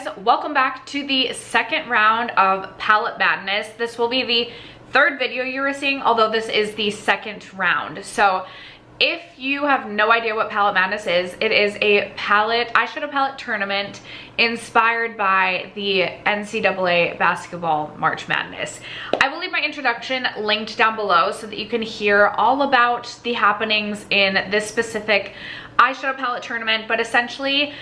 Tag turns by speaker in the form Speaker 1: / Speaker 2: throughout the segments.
Speaker 1: guys, welcome back to the second round of palette madness. This will be the third video you were seeing, although this is the second round. So if you have no idea what palette madness is, it is a eyeshadow palette tournament inspired by the NCAA basketball March Madness. I will leave my introduction linked down below so that you can hear all about the happenings in this specific eyeshadow palette tournament, but essentially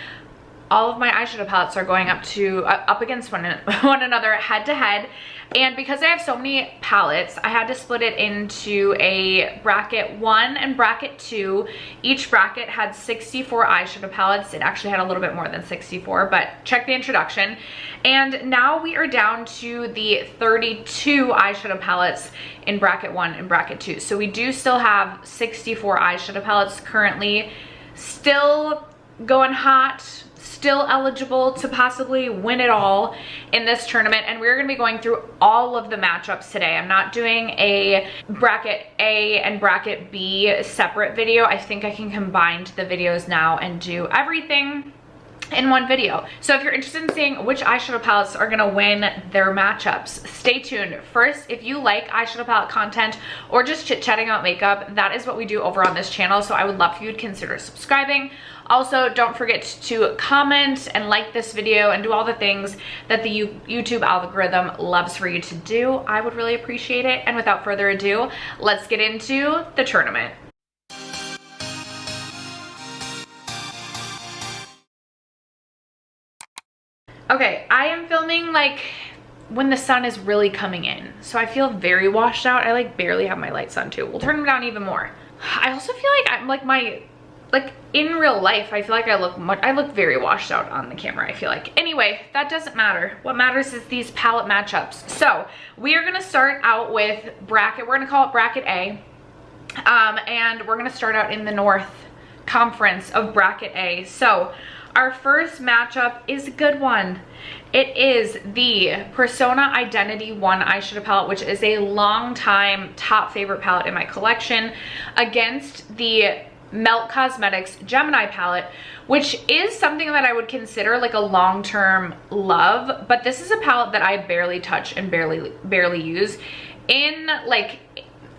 Speaker 1: all of my eyeshadow palettes are going up against one another head to head. And because I have so many palettes, I had to split it into a bracket 1 and bracket 2. Each bracket had 64 eyeshadow palettes. It actually had a little bit more than 64, but check the introduction. And now we are down to the 32 eyeshadow palettes in bracket 1 and bracket 2. So we do still have 64 eyeshadow palettes currently, still going hot, still eligible to possibly win it all in this tournament. And we're going to be going through all of the matchups today. I'm not doing a bracket A and bracket B separate video. I think I can combine the videos now and do everything in one video. So if you're interested in seeing which eyeshadow palettes are gonna win their matchups, stay tuned. First, if you like eyeshadow palette content or just chit-chatting about makeup, that is what we do over on this channel. So I would love for you to consider subscribing. Also, don't forget to comment and like this video and do all the things that the YouTube algorithm loves for you to do. I would really appreciate it. And without further ado, let's get into the tournament. Okay, I am filming like when the sun is really coming in, so I feel very washed out. I like barely have my lights on too. We'll turn them down even more. I also feel like I'm like in real life, I feel like I look very washed out on the camera, I feel like. Anyway, that doesn't matter. What matters is these palette matchups. So we are gonna start out with we're gonna call it bracket A. And we're gonna start out in the North Conference of bracket A. So our first matchup is a good one. It is the Persona Identity 1 eyeshadow palette, which is a long time top favorite palette in my collection, against the Melt Cosmetics Gemini palette, which is something that I would consider like a long-term love, but this is a palette that I barely touch and barely use.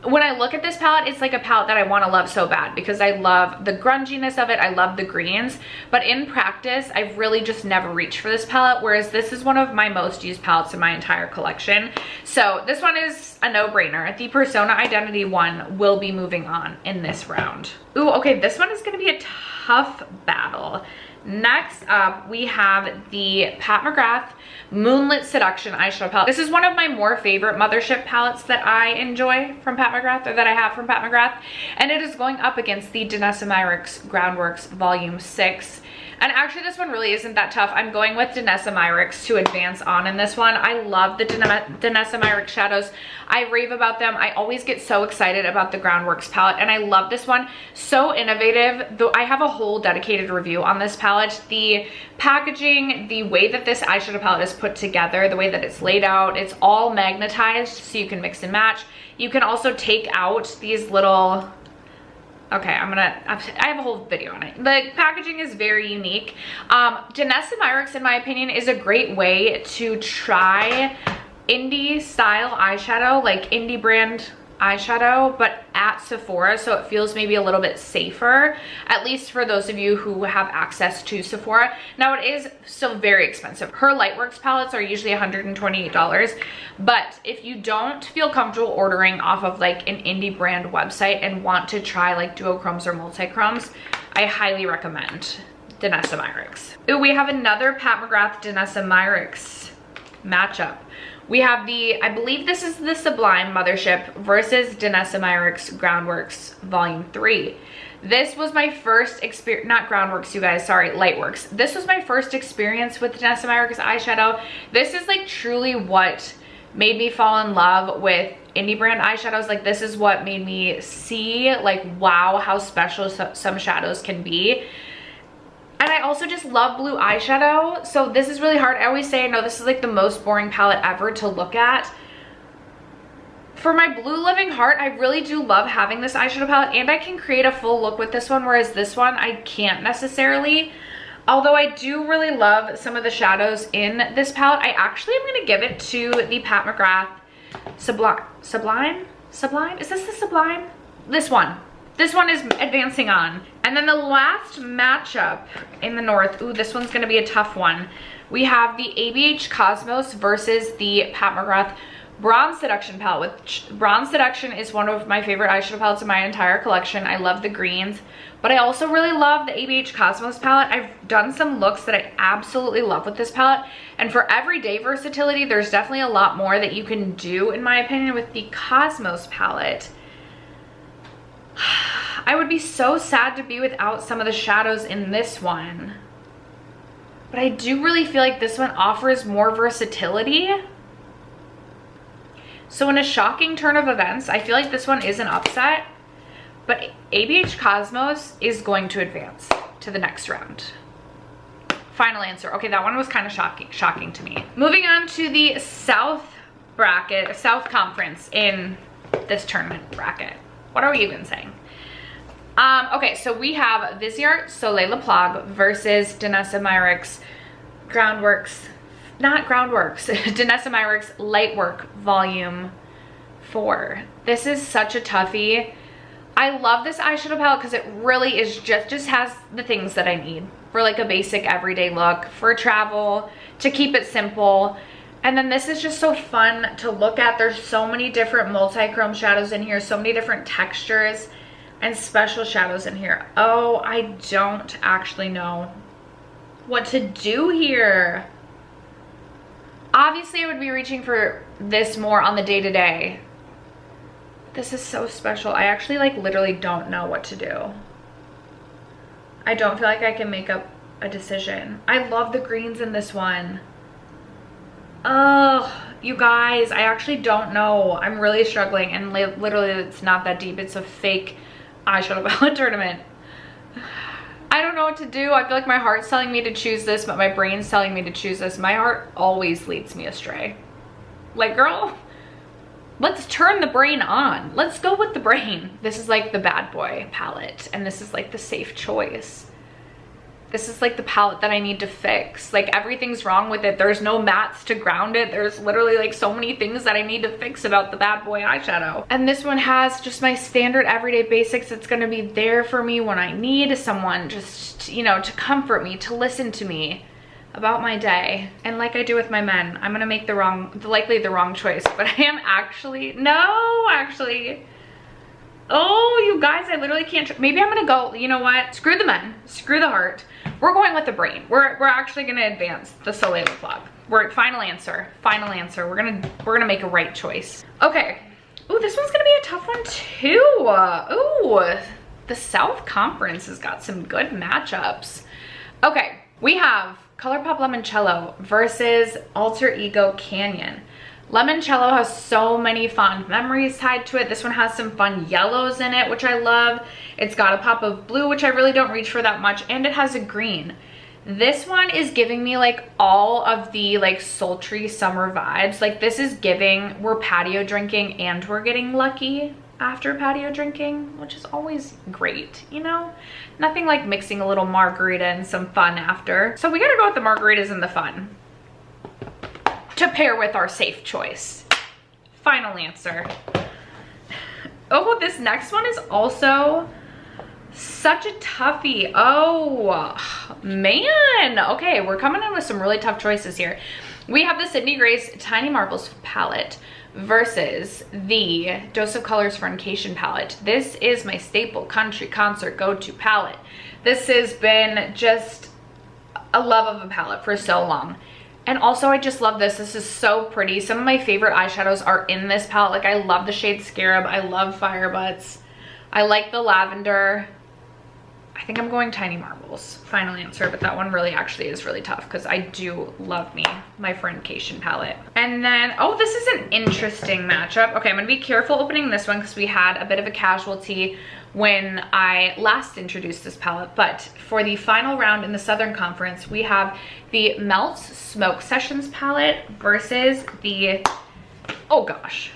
Speaker 1: When I look at this palette, it's like a palette that I want to love so bad because I love the grunginess of it. I love the greens, but in practice, I've really just never reached for this palette, whereas this is one of my most used palettes in my entire collection. So this one is a no-brainer. The Persona Identity 1 will be moving on in this round. Ooh, okay, this one is going to be a tough battle. Next up, we have the Pat McGrath Moonlit Seduction eyeshadow palette. This is one of my more favorite mothership palettes that I enjoy from Pat McGrath, or that I have from Pat McGrath, and it is going up against the Danessa Myricks Groundworks Volume 6. And actually this one really isn't that tough. I'm going with Danessa Myricks to advance on in this one. I love the Danessa Myricks shadows. I rave about them. I always get so excited about the Groundworks palette, and I love this one. So innovative. Though I have a whole dedicated review on this palette. The packaging, the way that this eyeshadow palette is put together, the way that it's laid out, it's all magnetized so you can mix and match. You can also take out these little... Okay, I have a whole video on it. The packaging is very unique. Danessa Myricks, in my opinion, is a great way to try indie style eyeshadow, like indie brand eyeshadow, but at Sephora, so it feels maybe a little bit safer, at least for those of you who have access to Sephora. Now, it is still very expensive. Her Lightworks palettes are usually $128, but if you don't feel comfortable ordering off of like an indie brand website and want to try like duochromes or multichromes, I highly recommend Danessa Myricks. Ooh, we have another Pat McGrath Danessa Myricks matchup. We have I believe this is the Sublime Mothership versus Danessa Myricks Groundworks Volume 3. This was my first experience, not Groundworks, you guys, sorry, Lightworks. This was my first experience with Danessa Myricks eyeshadow. This is like truly what made me fall in love with indie brand eyeshadows. Like, this is what made me see like, wow, how special some shadows can be. And I also just love blue eyeshadow, so this is really hard. I always say, I know this is like the most boring palette ever to look at. For my blue loving heart, I really do love having this eyeshadow palette, and I can create a full look with this one, whereas this one I can't necessarily. Although I do really love some of the shadows in this palette, I actually am going to give it to the Pat McGrath Sublime? Is this the Sublime? This one. This one is advancing on. And then the last matchup in the north, ooh, this one's going to be a tough one. We have the ABH Cosmos versus the Pat McGrath Bronze Seduction palette, which Bronze Seduction is one of my favorite eyeshadow palettes in my entire collection. I love the greens, but I also really love the ABH Cosmos palette. I've done some looks that I absolutely love with this palette, and for everyday versatility, there's definitely a lot more that you can do, in my opinion, with the Cosmos palette. I would be so sad to be without some of the shadows in this one, but I do really feel like this one offers more versatility. So in a shocking turn of events, I feel like this one is an upset, but ABH Cosmos is going to advance to the next round. Final answer. Okay, that one was kind of shocking to me. Moving on to the South bracket, South Conference in this tournament bracket. What are we even saying? Okay, so we have Viseart Soleil Le Plague versus Danessa Myricks Groundworks. Not Groundworks, Danessa Myricks Lightwork Volume 4. This is such a toughie. I love this eyeshadow palette because it really is just has the things that I need for like a basic everyday look, for travel, to keep it simple. And then this is just so fun to look at. There's so many different multi-chrome shadows in here, so many different textures and special shadows in here. Oh, I don't actually know what to do here. Obviously, I would be reaching for this more on the day-to-day. This is so special. I actually like literally don't know what to do. I don't feel like I can make up a decision. I love the greens in this one. Oh, you guys, I actually don't know. I'm really struggling, and literally it's not that deep. It's a fake eyeshadow palette tournament. I don't know what to do. I feel like my heart's telling me to choose this, but my brain's telling me to choose this. My heart always leads me astray. Like, girl, let's turn the brain on. Let's go with the brain. This is like the bad boy palette, and this is like the safe choice. This is like the palette that I need to fix. Like, everything's wrong with it. There's no mattes to ground it. There's literally like so many things that I need to fix about the bad boy eyeshadow. And this one has just my standard everyday basics. It's gonna be there for me when I need someone just, you know, to comfort me, to listen to me about my day. And like I do with my men, I'm gonna make likely the wrong choice, but I am actually, oh, you guys, I literally can't. Maybe I'm gonna go, you know what? Screw the men, screw the heart. We're going with the brain. We're actually gonna advance the Soleil Le Plague. We're final answer. We're gonna make a right choice. Okay. Ooh, this one's gonna be a tough one too. Ooh, the South Conference has got some good matchups. Okay, we have ColourPop Limoncello versus Alter Ego Canyon. Limoncello has so many fond memories tied to it. This one has some fun yellows in it, which I love. It's got a pop of blue, which I really don't reach for that much, and it has a green. This one is giving me like all of the like sultry summer vibes. Like, this is giving, we're patio drinking and we're getting lucky after patio drinking, which is always great, you know? Nothing like mixing a little margarita and some fun after. So we gotta go with the margaritas and the fun to pair with our safe choice. Final answer. Oh, this next one is also such a toughie. Oh, man. Okay, we're coming in with some really tough choices here. We have the Sydney Grace Tiny Marbles palette versus the Dose of Colors Fornication palette. This is my staple country concert go-to palette. This has been just a love of a palette for so long. And also, I just love this. This is so pretty. Some of my favorite eyeshadows are in this palette. Like, I love the shade Scarab. I love Firebutts. I like the lavender. I think I'm going Tiny Marbles. Final answer, but that one really actually is really tough because I do love my Fornication palette. And then, oh, this is an interesting matchup. Okay, I'm gonna be careful opening this one because we had a bit of a casualty when I last introduced this palette. But for the final round in the Southern Conference, we have the Melts Smoke Sessions palette versus the, oh gosh,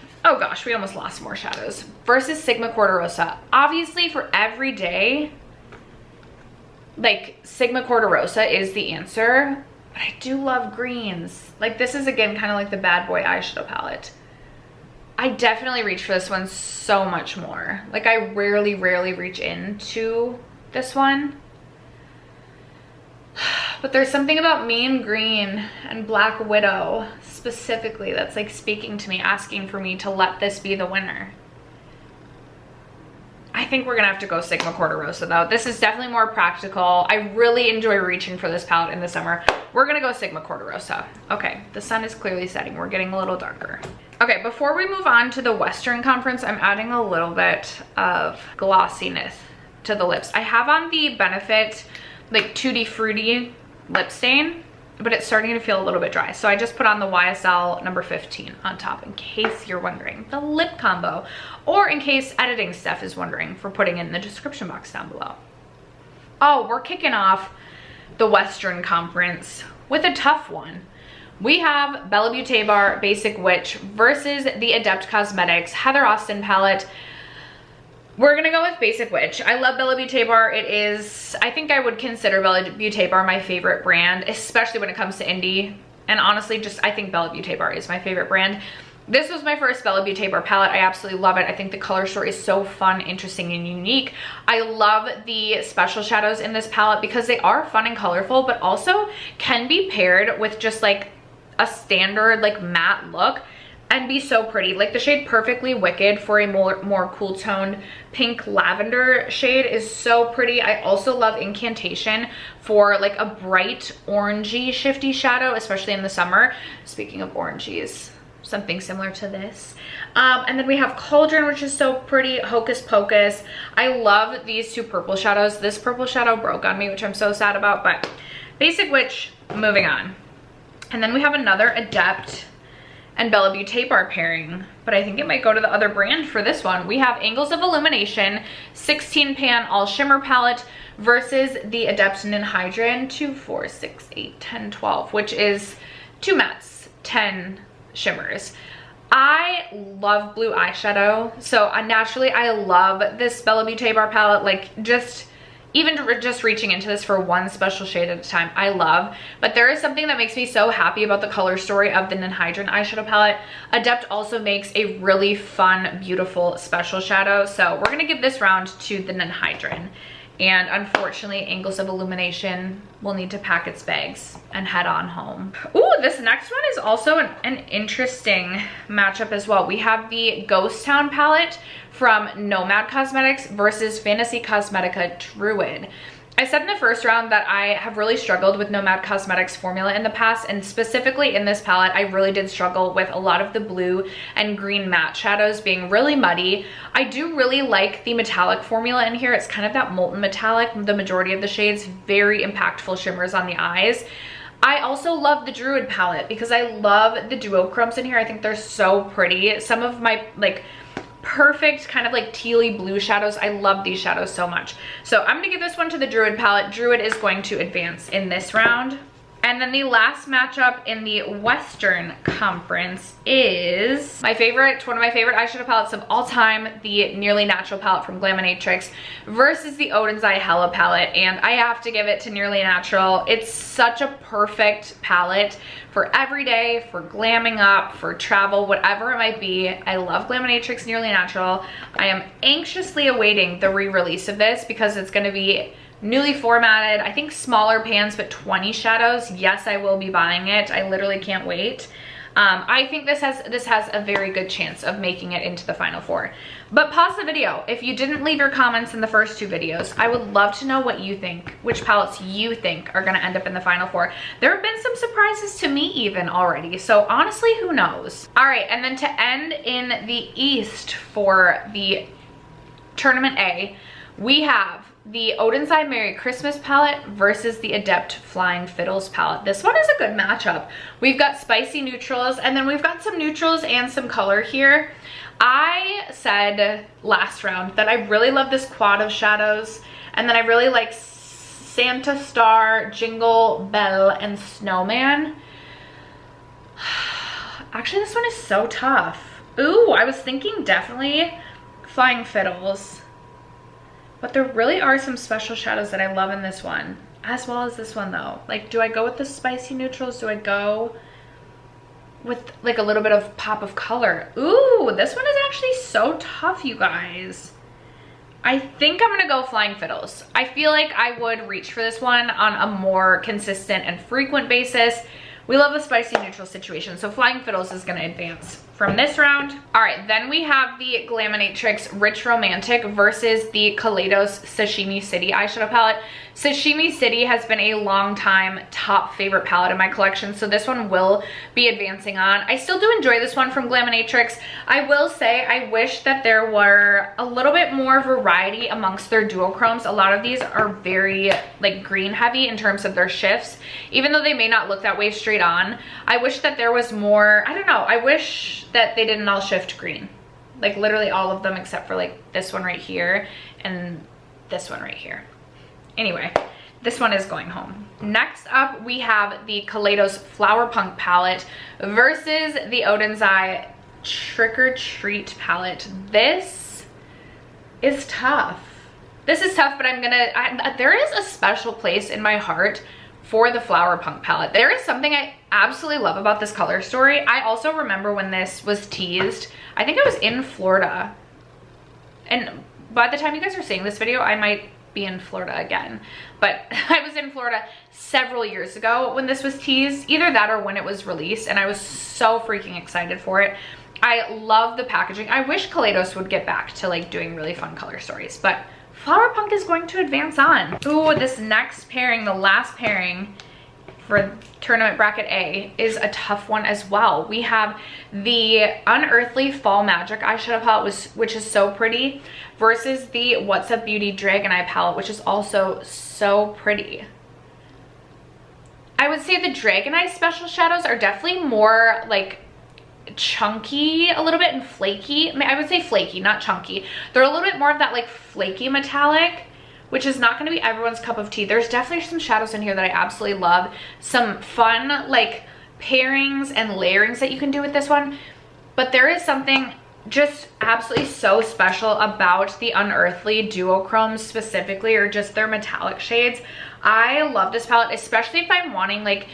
Speaker 1: we almost lost more shadows, versus Sigma Quarter Rosa. Obviously, for every day, like Sigma Corderosa is the answer, but I do love greens. Like this is again kind of like the bad boy eyeshadow palette. I definitely reach for this one so much more. Like I rarely reach into this one. But there's something about Mean Green and Black Widow specifically that's like speaking to me, asking for me to let this be the winner. I think we're gonna have to go Sigma Corderosa though. This is definitely more practical. I really enjoy reaching for this palette in the summer. We're gonna go Sigma Corderosa. Okay, the sun is clearly setting. We're getting a little darker. Okay, before we move on to the Western Conference, I'm adding a little bit of glossiness to the lips. I have on the Benefit like Tutti Frutti lip stain, but it's starting to feel a little bit dry. So I just put on the YSL number 15 on top in case you're wondering, the lip combo, or in case editing Steph is wondering, for putting in the description box down below. Oh, we're kicking off the Western Conference with a tough one. We have Bella Beauté Bar Basic Witch versus the Adept Cosmetics Heather Austin palette. We're gonna go with Basic Witch. I love Bella Beauté Bar. It is, I think I would consider Bella Beauté Bar my favorite brand, especially when it comes to indie. And honestly, just I think Bella Beauté Bar is my favorite brand. This was my first Bella Beauté Bar palette. I absolutely love it. I think the color story is so fun, interesting, and unique. I love the special shadows in this palette because they are fun and colorful, but also can be paired with just like a standard like matte look and be so pretty. Like the shade Perfectly Wicked for a more cool toned pink lavender shade is so pretty. I also love Incantation for like a bright orangey shifty shadow, especially in the summer. Speaking of oranges, something similar to this. And then we have Cauldron, which is so pretty. Hocus Pocus. I love these two purple shadows. This purple shadow broke on me, which I'm so sad about, but Basic Witch, moving on. And then we have another Adept and Bella Beauté Bar pairing, but I think it might go to the other brand for this one. We have Angles of Illumination 16 pan all shimmer palette versus the Adept Ninhydrin 2, 4, 6, 8, 10, 12, which is 2 mattes, 10 shimmers. I love blue eyeshadow, so naturally I love this Bella Beauté Bar palette. Like even just reaching into this for one special shade at a time, I love. But there is something that makes me so happy about the color story of the Ninhydrin eyeshadow palette. Adept also makes a really fun, beautiful special shadow. So we're gonna give this round to the Ninhydrin. And unfortunately, Angles of Illumination will need to pack its bags and head on home. Ooh, this next one is also an interesting matchup as well. We have the Ghost Town palette from Nomad Cosmetics versus Fantasy Cosmetica Druid. I said in the first round that I have really struggled with Nomad Cosmetics formula in the past, and specifically in this palette, I really did struggle with a lot of the blue and green matte shadows being really muddy. I do really like the metallic formula in here. It's kind of that molten metallic, the majority of the shades, very impactful shimmers on the eyes. I also love the Druid palette because I love the duochromes in here. I think they're so pretty. Some of my like perfect kind of like tealy blue shadows. I love these shadows so much. So I'm gonna give this one to the Druid palette. Druid is going to advance in this round. And then the last matchup in the Western Conference is one of my favorite eyeshadow palettes of all time, the Nearly Natural palette from Glaminatrix versus the Odin's Eye Hella palette. And I have to give it to Nearly Natural. It's such a perfect palette for every day, for glamming up, for travel, whatever it might be. I love Glaminatrix Nearly Natural. I am anxiously awaiting the re-release of this because it's gonna be newly formatted, I think smaller pans, but 20 shadows. Yes, I will be buying it. I literally can't wait. I think this has a very good chance of making it into the final 4. But pause the video. If you didn't leave your comments in the first 2 videos, I would love to know what you think, which palettes you think are gonna end up in the final 4. There have been some surprises to me even already, so honestly, who knows? All right, and then to end in the East for the Tournament A, we have the Odin's Eye Merry Christmas palette versus the Adept Flying Fiddles palette. This one is a good matchup. We've got spicy neutrals, and then we've got some neutrals and some color here. I said last round that I really love this quad of shadows, and then I really like Santa Star, Jingle Bell, and Snowman. Actually, this one is so tough. Ooh, I was thinking definitely Flying Fiddles. But there really are some special shadows that I love in this one, as well as this one though. Like, do I go with the spicy neutrals? Do I go with like a little bit of pop of color? Ooh, this one is actually so tough, you guys. I think I'm gonna go Flying Fiddles. I feel like I would reach for this one on a more consistent and frequent basis. We love a spicy neutral situation, so Flying Fiddles is gonna advance from this round. All right, then we have the Glaminatrix Rich Romantic versus the Kaleidos Sashimi City eyeshadow palette. Sashimi City has been a long time top favorite palette in my collection, so this one will be advancing on. I still do enjoy this one from Glaminatrix. I will say I wish that there were a little bit more variety amongst their duochromes. A lot of these are very like green heavy in terms of their shifts, even though they may not look that way straight on. I wish that there was more, I don't know, I wish that they didn't all shift green. Like literally all of them except for like this one right here and this one right here. Anyway, this one is going home. Next up, we have the Kaleidos Flower Punk palette versus the Odin's Eye Trick or Treat palette. This is tough. This is tough, but there is a special place in my heart for the Flower Punk palette. There is something I absolutely love about this color story. I also remember when this was teased. I think I was in Florida. And by the time you guys are seeing this video, I might be in Florida again. But I was in Florida several years ago when this was teased. Either that or when it was released. And I was so freaking excited for it. I love the packaging. I wish Kaleidos would get back to like doing really fun color stories. But Flower Punk is going to advance on. Ooh, this next pairing, the last pairing for tournament bracket A, is a tough one as well. We have the Unearthly Fall Magic eyeshadow palette, which is so pretty, versus the What's Up Beauty Dragon Eye palette, which is also so pretty. I would say the Dragon Eye special shadows are definitely more like chunky a little bit and flaky. I mean, I would say flaky, not chunky. They're a little bit more of that like flaky metallic, which is not going to be everyone's cup of tea. There's definitely some shadows in here that I absolutely love. Some fun like pairings and layerings that you can do with this one. But there is something just absolutely so special about the Unearthly duochromes specifically, or just their metallic shades. I love this palette, especially if I'm wanting like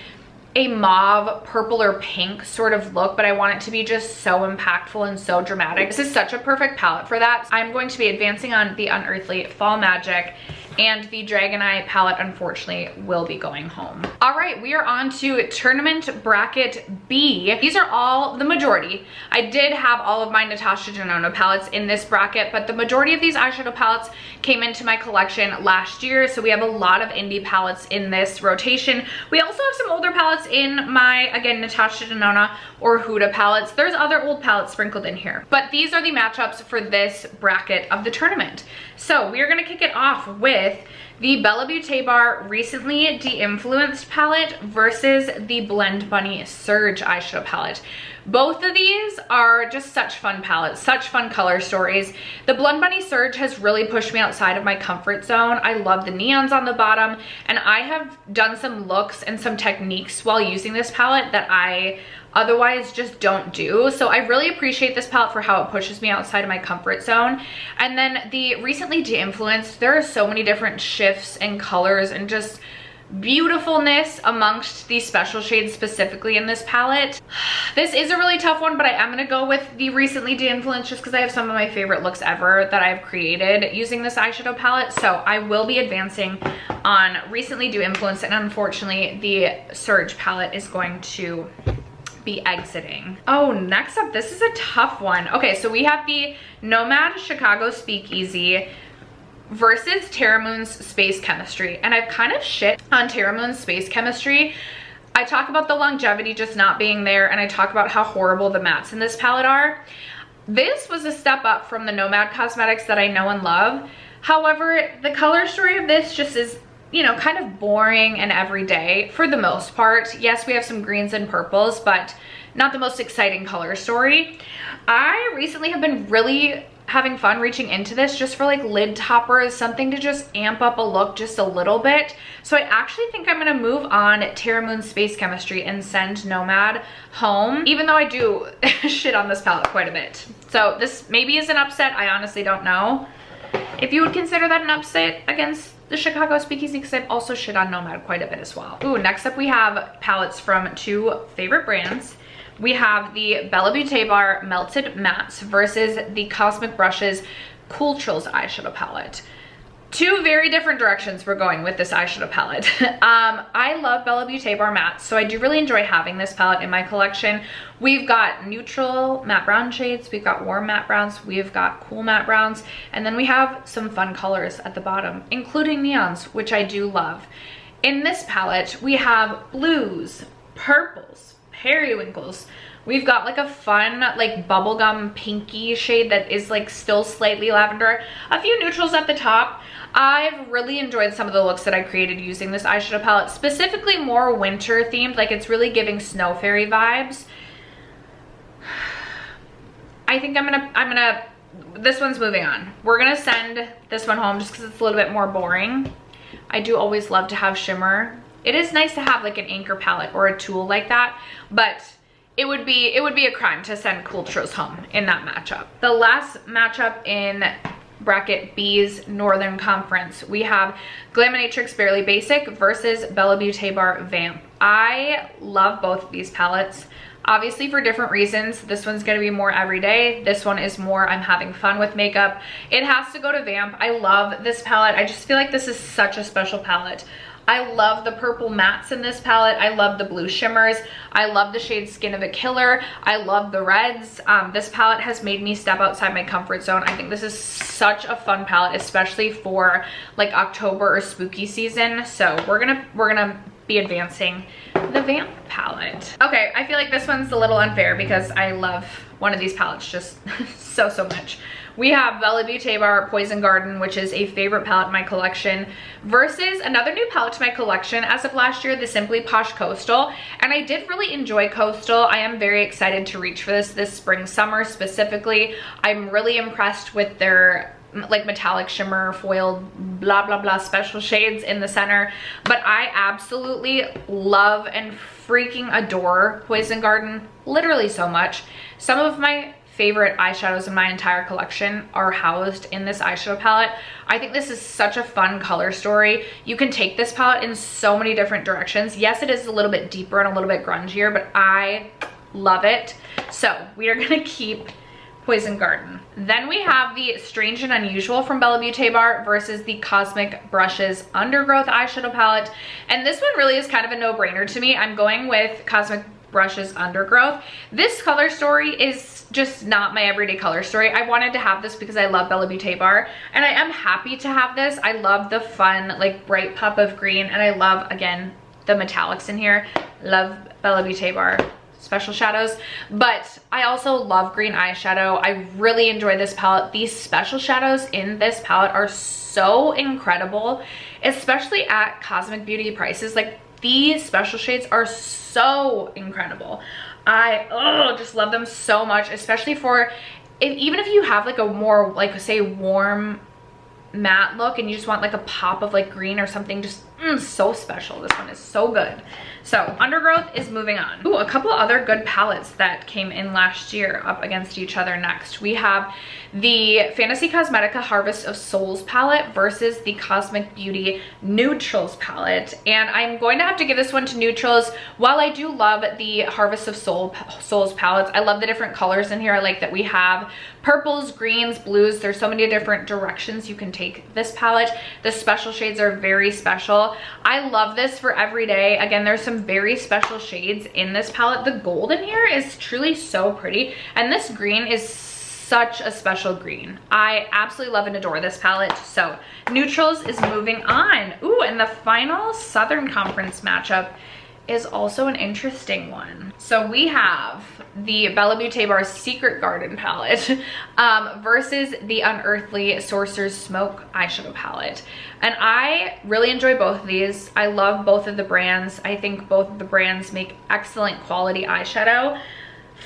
Speaker 1: a mauve, purple, or pink sort of look, but I want it to be just so impactful and so dramatic. This is such a perfect palette for that. I'm going to be advancing on the Unearthly Fall Magic, and the Dragon Eye palette, unfortunately, will be going home. All right, we are on to tournament bracket B. These are all the majority. I did have all of my Natasha Denona palettes in this bracket, but the majority of these eyeshadow palettes came into my collection last year, so we have a lot of indie palettes in this rotation. We also have some older palettes in my, again, Natasha Denona or Huda palettes. There's other old palettes sprinkled in here, but these are the matchups for this bracket of the tournament. So we are gonna kick it off with the Bella Beauté Bar Recently De-Influenced palette versus the Blend Bunny Surge eyeshadow palette. Both of these are just such fun palettes, such fun color stories. The Blend Bunny Surge has really pushed me outside of my comfort zone. I love the neons on the bottom, and I have done some looks and some techniques while using this palette that I otherwise just don't do. So I really appreciate this palette for how it pushes me outside of my comfort zone. And then the Recently De-Influenced, there are so many different shifts and colors and just beautifulness amongst these special shades specifically in this palette. This is a really tough one, but I am gonna go with the Recently De-Influenced just because I have some of my favorite looks ever that I've created using this eyeshadow palette. So I will be advancing on Recently De-Influenced, and unfortunately the Surge palette is going to be exiting. Oh, next up, this is a tough one. Okay, so we have the Nomad Chicago Speakeasy versus Terra Moon's Space Chemistry. And I've kind of shit on Terra Moon's Space Chemistry. I talk about the longevity just not being there, and I talk about how horrible the mattes in this palette are. This was a step up from the Nomad Cosmetics that I know and love. However, the color story of this just is, you know, kind of boring and everyday for the most part. Yes, we have some greens and purples, but not the most exciting color story. I recently have been really having fun reaching into this just for like lid toppers, something to just amp up a look just a little bit. So I actually think I'm gonna move on Terra Moon's Space Chemistry and send Nomad home, even though I do shit on this palette quite a bit. So this maybe is an upset, I honestly don't know. if you would consider that an upset against the Chicago Speakeasy, because I've also shit on Nomad quite a bit as well. Ooh, next up we have palettes from two favorite brands. We have the Bella Beauté Bar Melted Mattes versus the Cosmic Brushes Cool Chills eyeshadow palette. Two very different directions we're going with this eyeshadow palette. I love Bella Beauté Bar Mattes, so I do really enjoy having this palette in my collection. We've got neutral matte brown shades, we've got warm matte browns, we've got cool matte browns, and then we have some fun colors at the bottom, including neons, which I do love. In this palette, we have blues, purples, periwinkles. We've got like a fun like bubblegum pinky shade that is like still slightly lavender. A few neutrals at the top. I've really enjoyed some of the looks that I created using this eyeshadow palette, specifically more winter themed, like it's really giving snow fairy vibes. I think this one's moving on. We're gonna send this one home just because it's a little bit more boring. I do always love to have shimmer. It is nice to have like an anchor palette or a tool like that, but it would be a crime to send Cool Chills home in that matchup. The last matchup in bracket B's Northern Conference, we have Glaminatrix Barely Basic versus Bella Beauté Bar Vamp. I love both of these palettes, obviously for different reasons. This one's gonna be more everyday. This one is more I'm having fun with makeup. It has to go to Vamp. I love this palette. I just feel like this is such a special palette. I love the purple mattes in this palette. I love the blue shimmers. I love the shade Skin of a Killer. I love the reds. This palette has made me step outside my comfort zone. I think this is such a fun palette, especially for like October or spooky season. So we're gonna be advancing the Vamp palette. Okay, I feel like this one's a little unfair because I love one of these palettes just so much. We have Bella Beauté Bar Poison Garden, which is a favorite palette in my collection, versus another new palette to my collection as of last year, the Simply Posh Coastal. And I did really enjoy Coastal. I am very excited to reach for this spring, summer specifically. I'm really impressed with their like metallic shimmer foiled blah blah blah special shades in the center, but I absolutely love and freaking adore Poison Garden literally so much. Some of my favorite eyeshadows in my entire collection are housed in this eyeshadow palette. I think this is such a fun color story. You can take this palette in so many different directions. Yes, it is a little bit deeper and a little bit grungier, but I love it. So we are gonna keep Poison Garden. Then we have the Strange and Unusual from Bella Beauté Bar versus the Cosmic Brushes Undergrowth eyeshadow palette. And this one really is kind of a no-brainer to me. I'm going with Cosmic Brushes Undergrowth. This color story is just not my everyday color story. I wanted to have this because I love Bella Beauté Bar, and I am happy to have this. I love the fun, like bright pop of green, and I love, again, the metallics in here. Love Bella Beauté Bar special shadows, but I also love green eyeshadow. I really enjoy this palette. These special shadows in this palette are so incredible, especially at Cosmic Beauty prices. Like, these special shades are so incredible. I just love them so much, especially for even if you have like a more like say warm matte look and you just want like a pop of like green or something, just so special. This one is so good. So Undergrowth is moving on. Ooh, a couple other good palettes that came in last year up against each other next. We have the Fantasy Cosmetica Harvest of Souls palette versus the Cosmic Beauty Neutrals palette. And I'm going to have to give this one to Neutrals. While I do love the Harvest of Souls palettes, I love the different colors in here. I like that we have purples, greens, blues. There's so many different directions you can take this palette. The special shades are very special. I love this for every day. Again, there's some very special shades in this palette. The gold in here is truly so pretty, and this green is such a special green. I absolutely love and adore this palette. So Neutrals is moving on. Ooh, and the final Southern Conference matchup is also an interesting one. So we have the Bella Beauté Bar Secret Garden palette versus the Unearthly Sorcerer's Smoke eyeshadow palette. And I really enjoy both of these. I love both of the brands. I think both of the brands make excellent quality eyeshadow.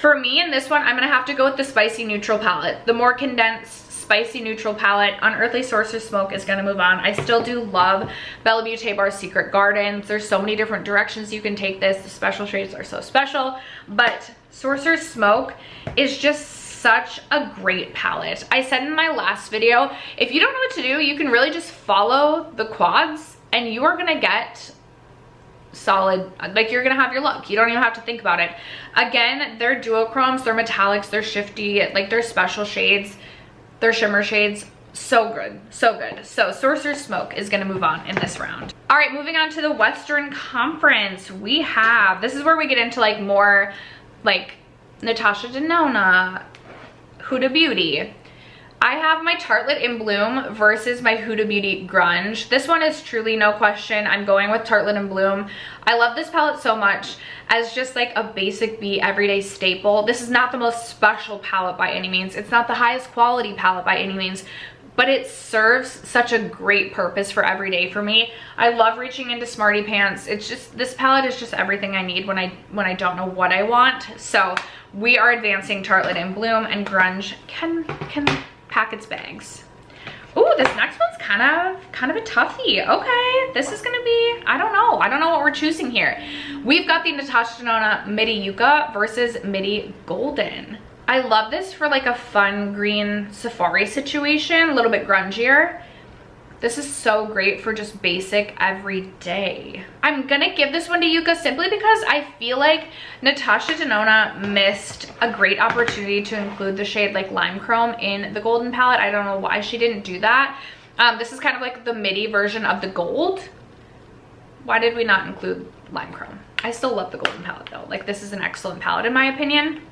Speaker 1: For me, in this one, I'm gonna have to go with the Spicy Neutral palette. The more condensed Spicy Neutral palette. Unearthly Sorcerer's Smoke is gonna move on. I still do love Bella Beauté Bar Secret Gardens. There's so many different directions you can take this. The special shades are so special, but Sorcerer's Smoke is just such a great palette. I said in my last video, if you don't know what to do, you can really just follow the quads and you are gonna get solid, like you're gonna have your look. You don't even have to think about it. Again, they're duochromes, they're metallics, they're shifty, like they're special shades, they're shimmer shades. So good, so good. So Sorcerer's Smoke is gonna move on in this round. All right, moving on to the Western Conference. We have, this is where we get into like more like Natasha Denona, Huda Beauty. I have my Tartelette in Bloom versus my Huda Beauty Grunge. This one is truly no question. I'm going with Tartelette in Bloom. I love this palette so much as just like a basic B everyday staple. This is not the most special palette by any means. It's not the highest quality palette by any means, but it serves such a great purpose for every day for me. I love reaching into Smarty Pants. It's just, this palette is just everything I need when I don't know what I want. So we are advancing Tartelette in Bloom, and Grunge can pack its bags. Ooh, this next one's kind of a toughie. Okay, this is gonna be, I don't know what we're choosing here. We've got the Natasha Denona Midi Yucca versus Midi Golden. I love this for like a fun green safari situation, a little bit grungier. This is so great for just basic everyday. I'm gonna give this one to Yucca simply because I feel like Natasha Denona missed a great opportunity to include the shade like Lime Chrome in the golden palette. I don't know why she didn't do that. This is kind of like the midi version of the gold. Why did we not include Lime Chrome? I still love the golden palette though. Like, this is an excellent palette in my opinion.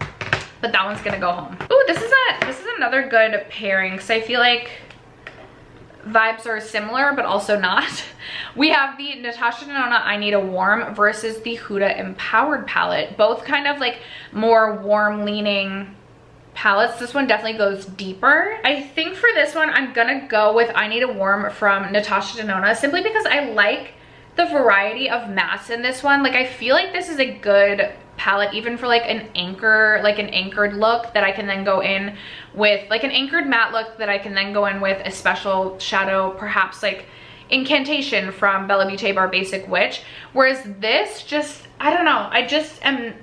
Speaker 1: But that one's gonna go home. Ooh, this is another good pairing because I feel like vibes are similar but also not. We have the Natasha Denona I Need a Warm versus the Huda Empowered palette. Both kind of like more warm leaning palettes. This one definitely goes deeper. I think for this one I'm gonna go with I Need a Warm from Natasha Denona simply because I like the variety of mattes in this one. Like, I feel like this is a good palette even for like an anchored look that I can then go in with, like an anchored matte look that I can then go in with a special shadow, perhaps like Incantation from Bella Beauté Bar Basic Witch. Whereas this just, I don't know, I just am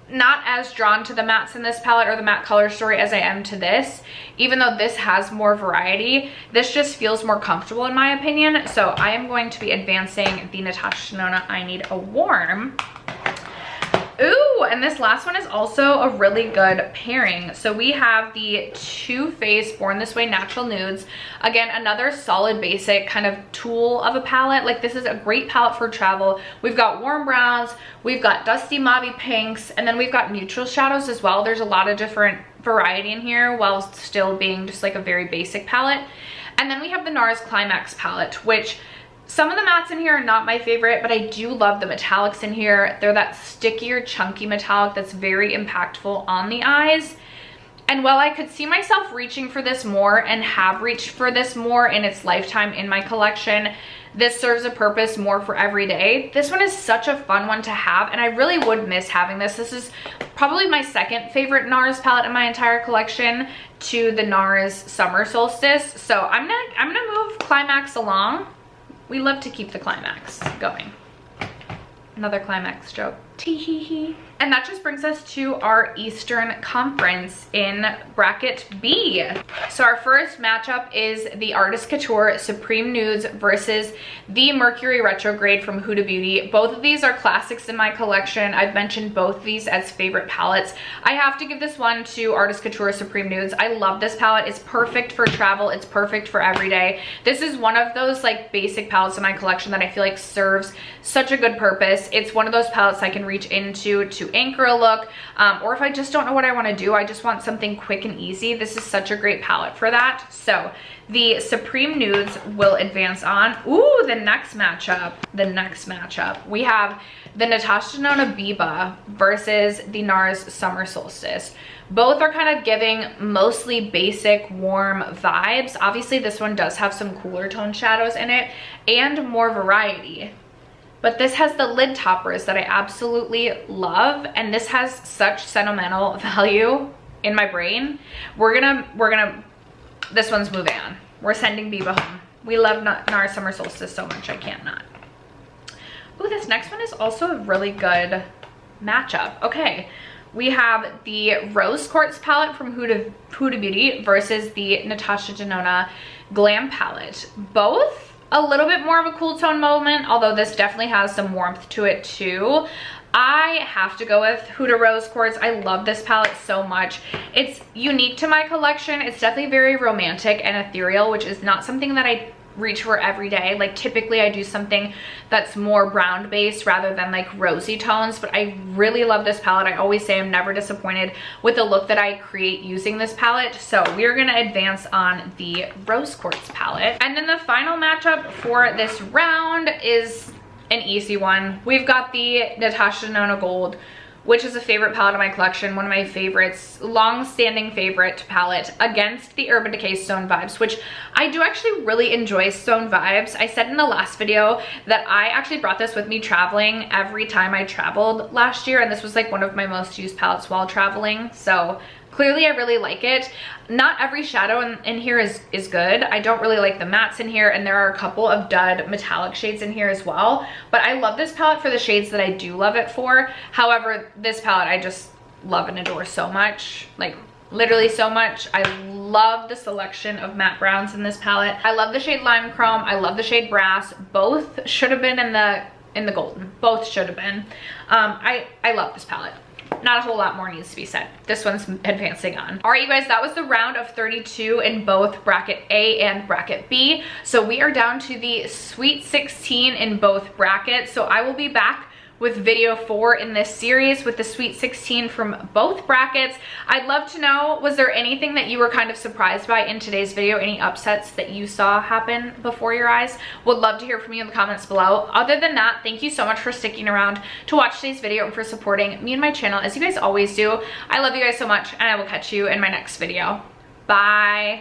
Speaker 1: not as drawn to the mattes in this palette or the matte color story as I am to this. Even though this has more variety, this just feels more comfortable in my opinion. So I am going to be advancing the Natasha Denona I Need a Warm. Ooh, and this last one is also a really good pairing. So we have the Too Faced Born This Way Natural Nudes. Again, another solid basic kind of tool of a palette. Like, this is a great palette for travel. We've got warm browns, we've got dusty mauve pinks, and then we've got neutral shadows as well. There's a lot of different variety in here while still being just like a very basic palette. And then we have the NARS Climax palette, which some of the mattes in here are not my favorite, but I do love the metallics in here. They're that stickier, chunky metallic that's very impactful on the eyes. And while I could see myself reaching for this more and have reached for this more in its lifetime in my collection, this serves a purpose more for every day. This one is such a fun one to have, and I really would miss having this. This is probably my second favorite NARS palette in my entire collection to the NARS Summer Solstice. So I'm gonna move Climax along. We love to keep the Climax going. Another Climax joke. Tee-hee-hee. And that just brings us to our Eastern Conference in bracket B. So our first matchup is the Artist Couture Supreme Nudes versus the Mercury Retrograde from Huda Beauty. Both of these are classics in my collection. I've mentioned both of these as favorite palettes. I have to give this one to Artist Couture Supreme Nudes. I love this palette. It's perfect for travel. It's perfect for everyday. This is one of those like basic palettes in my collection that I feel like serves such a good purpose. It's one of those palettes I can reach into to anchor a look, or if I just don't know what I want to do, I just want something quick and easy. This is such a great palette for that. So the Supreme Nudes will advance on. Ooh, the next matchup. We have the Natasha Denona Biba versus the NARS Summer Solstice. Both are kind of giving mostly basic warm vibes. Obviously this one does have some cooler tone shadows in it and more variety. But this has the lid toppers that I absolutely love, and this has such sentimental value in my brain. This one's moving on. We're sending Biba home. We love NARS Summer Solstice so much, I can't not. Ooh, this next one is also a really good matchup. Okay, we have the Rose Quartz palette from Huda Beauty versus the Natasha Denona Glam palette. Both a little bit more of a cool tone moment, although this definitely has some warmth to it too. I have to go with Huda Rose Quartz. I love this palette so much. It's unique to my collection. It's definitely very romantic and ethereal, which is not something that I reach for every day. Like typically I do something that's more brown based rather than like rosy tones, but I really love this palette. I always say I'm never disappointed with the look that I create using this palette. So we're gonna advance on the Rose Quartz palette. And then the final matchup for this round is an easy one. We've got the Natasha Denona Gold, which is a favorite palette of my collection, one of my favorites, long-standing favorite palette, against the Urban Decay Stone Vibes, which I do actually really enjoy Stone Vibes. I said in the last video that I actually brought this with me traveling every time I traveled last year, and this was like one of my most used palettes while traveling, so clearly I really like it. Not every shadow in here is good. I don't really like the mattes in here, and there are a couple of dud metallic shades in here as well. But I love this palette for the shades that I do love it for. However, this palette I just love and adore so much. Like literally so much. I love the selection of matte browns in this palette. I love the shade Lime Chrome. I love the shade Brass. Both should have been in the golden. Both should have been. I love this palette. Not a whole lot more needs to be said. This one's advancing on. All right, you guys, that was the round of 32 in both bracket A and bracket B. So we are down to the Sweet 16 in both brackets. So I will be back with video 4 in this series with the Sweet 16 from both brackets. I'd love to know, was there anything that you were kind of surprised by in today's video? Any upsets that you saw happen before your eyes? Would love to hear from you in the comments below. Other than that, thank you so much for sticking around to watch today's video and for supporting me and my channel as you guys always do. I love you guys so much, and I will catch you in my next video. Bye.